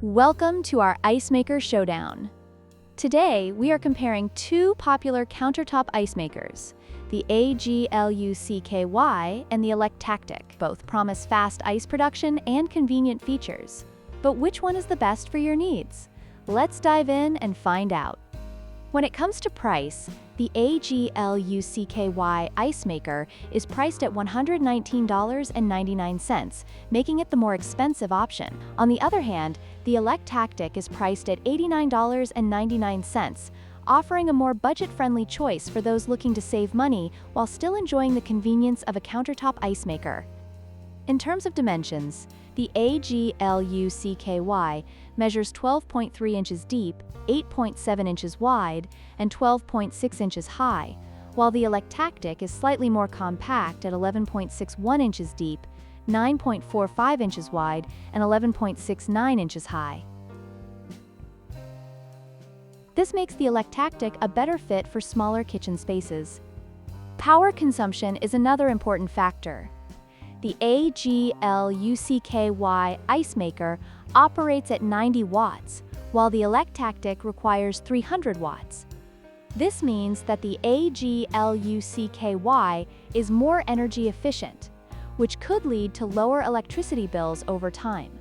Welcome to our Ice Maker Showdown. Today, we are comparing two popular countertop ice makers, the AGLUCKY and the Electactic. Both promise fast ice production and convenient features. But which one is the best for your needs? Let's dive in and find out. When it comes to price, the AGLUCKY ice maker is priced at $119.99, making it the more expensive option. On the other hand, the Electactic is priced at $89.99, offering a more budget-friendly choice for those looking to save money while still enjoying the convenience of a countertop ice maker. In terms of dimensions, the AGLUCKY measures 12.3 inches deep, 8.7 inches wide, and 12.6 inches high, while the Electactic is slightly more compact at 11.61 inches deep, 9.45 inches wide, and 11.69 inches high. This makes the Electactic a better fit for smaller kitchen spaces. Power consumption is another important factor. The AGLUCKY ice maker operates at 90 watts, while the Electactic requires 300 watts. This means that the AGLUCKY is more energy efficient, which could lead to lower electricity bills over time.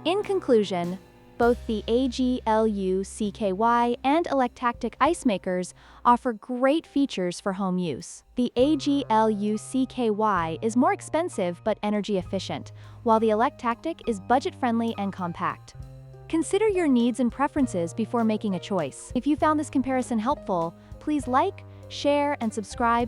In conclusion, both the AGLUCKY and Electactic ice makers offer great features for home use. The AGLUCKY is more expensive but energy efficient, while the Electactic is budget-friendly and compact. Consider your needs and preferences before making a choice. If you found this comparison helpful, please like, share, and subscribe